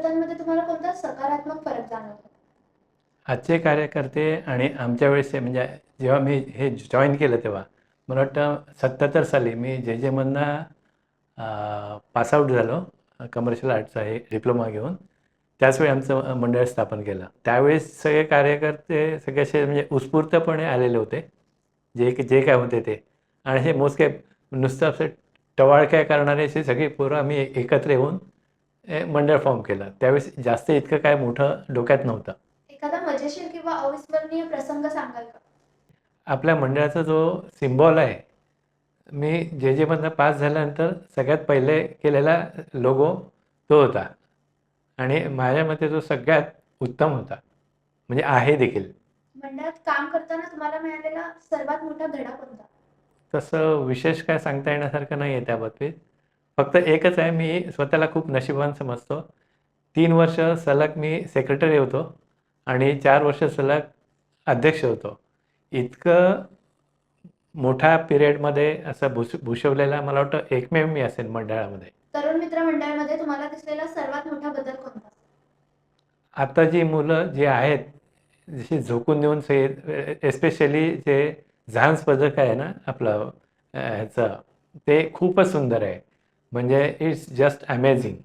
कार्यकर्त्यांमध्ये तुम्हाला कोणता सकारात्मक फरक जाणवतो? आजचे कार्यकर्ते आणि आमच्या वेळेसचे म्हणजे जेव्हा मी हे जॉईन केलं तेव्हा मला वाटतं 77 साली मी जे मधनं पासआउट झालो कमर्शियल आर्टचा हे डिप्लोमा घेऊन. त्याचवेळी आमचं मंडळ स्थापन केलं. त्यावेळेस सगळे कार्यकर्ते सगळे असे म्हणजे उत्स्फूर्तपणे आलेले होते. जे काय होते ते. आणि हे मोजके नुसतं असं टवाळक्या करणारे असे सगळी पोरं आम्ही एकत्र येऊन मंडळ फॉर्म केलं. त्यावेळेस जास्त इतकं काय मोठं डोक्यात नव्हतं. एखादा मजेशीर किंवा अविस्मरणीय प्रसंग सांगाल का? आपल्या मंडळाचा जो सिम्बॉल आहे, मी जे मधनं पास झाल्यानंतर सगळ्यात पहिले केलेला लोगो तो होता आणि माझ्या मते तो सगळ्यात उत्तम होता. म्हणजे आहे देखील. मंडळात काम करताना तुम्हाला मिळालेला सर्वात मोठा धडा कोणता? तसं विशेष काय सांगता येण्यासारखं नाही आहे त्या बाबतीत. फक्त एकच आहे, मी स्वतःला खूप नशिबवान समजतो. 3 वर्ष सलग मी सेक्रेटरी होतो आणि 4 वर्ष सलग अध्यक्ष होतो. इतकं मोठ्या पिरियडमध्ये असं भूषवलेला मला वाटतं एकमेव मी असेल मंडळामध्ये. तरुण मित्र मंडळामध्ये तुम्हाला दिसलेला सर्वात मोठा बदल कोणता? आता जी मुलं जी आहेत, जशी झोकून देऊन एस्पेशली जे झांज पथक आहे ना आपलं ह्याचं, ते खूपच सुंदर आहे. म्हणजे इट्स जस्ट अमेझिंग.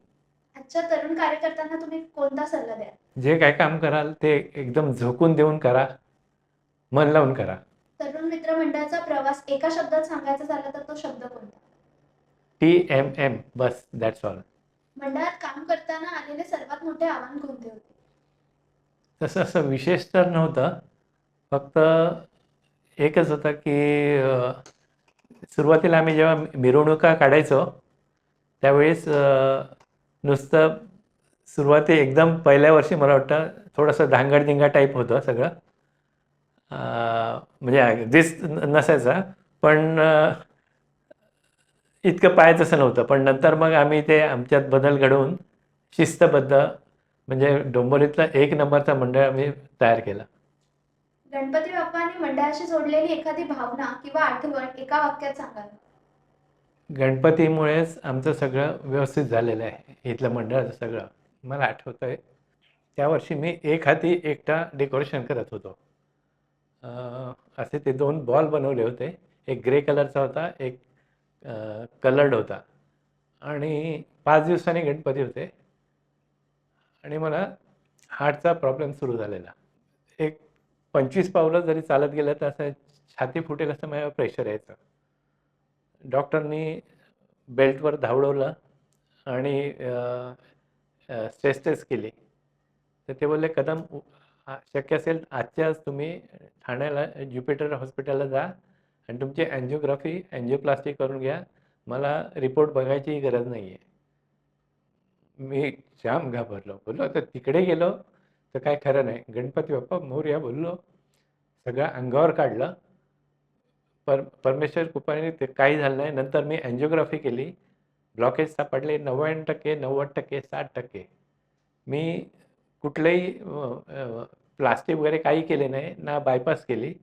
आजच्या तरुण कार्यकर्त्यांना तुम्ही कोणता सल्ला द्याल? जे काय काम कराल ते एकदम झोकून देऊन करा, मन लावून करा. तरुण मित्र मंडळाचा प्रवास एका शब्दात सांगायचा झाला तर तो शब्द कोणता? TMM bus, that's all. मंडळात काम करताना आलेले सर्वात मोठे आव्हान कोणते होते? तसं असं विशेष तर नव्हतं. फक्त एकच होतं की सुरुवातीला आम्ही जेव्हा मिरवणुका काढायचो त्यावेळेस नुसतं सुरुवाती एकदम पहिल्या वर्षी मला वाटतं थोडंसं धांगडधिंगा टाईप होतं सगळं. म्हणजे अगदीच नसायचा, पण इतकं पाहायचं असं नव्हतं. पण नंतर मग आम्ही ते आमच्यात बदल घडवून शिस्तबद्ध म्हणजे डोंबिवलीतला 1 नंबरचा मंडळ आम्ही तयार केला. गणपती बाप्पांनी मंडळाशी जोडलेली एखादी भावना किंवा आठवण एका वाक्यात सांगाल का? गणपतीमुळेच आमचं सगळं व्यवस्थित झालेलं आहे. इथलं मंडळाचं सगळं. मला आठवतंय, त्या वर्षी मी एक हाती एकटा डेकोरेशन करत होतो. असे ते 2 बॉल बनवले होते. एक ग्रे कलरचा होता, एक कलर्ड होता आणि 5 दिवसांनी गणपती होते आणि मला हार्टचा प्रॉब्लेम सुरू झालेला. एक 25 पावलं जरी चालत गेलं तर असं छाती फुटेल असं माझ्यावर प्रेशर यायचं. डॉक्टरनी बेल्टवर धावडवलं आणि स्ट्रेस टेस्ट केली. तर ते बोलले, "कदम शक्य असेल आजच्या आज तुम्ही ठाण्याला ज्युपिटर हॉस्पिटलला जा आणि तुमची अँजिओग्राफी, अँजिओप्लास्टी करून घ्या. मला रिपोर्ट बघायची गरज नाही आहे." मी जाम घाबरलो. बोललो आता तिकडे गेलो तर काय खरं नाही. गणपती बाप्पा मोरया बोललो. सगळं अंगावर काढलं. परमेश्वर कृपेने ते काही झालं नाही. नंतर मी अँजिओग्राफी केली. ब्लॉकेज सापडले 99%, 90%, 60%. मी कुठलंही प्लास्टिक वगैरे काही केले नाही, ना बायपास केली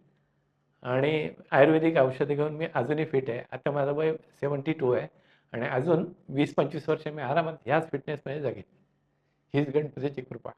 आणि आयुर्वेदिक औषधं घेऊन मी अजूनही फिट आहे. आता माझं वय 72 आहे आणि अजून 20-25 वर्ष मी आरामात ह्याच फिटनेसमध्ये जगेन. हीच गणपतीची कृपा.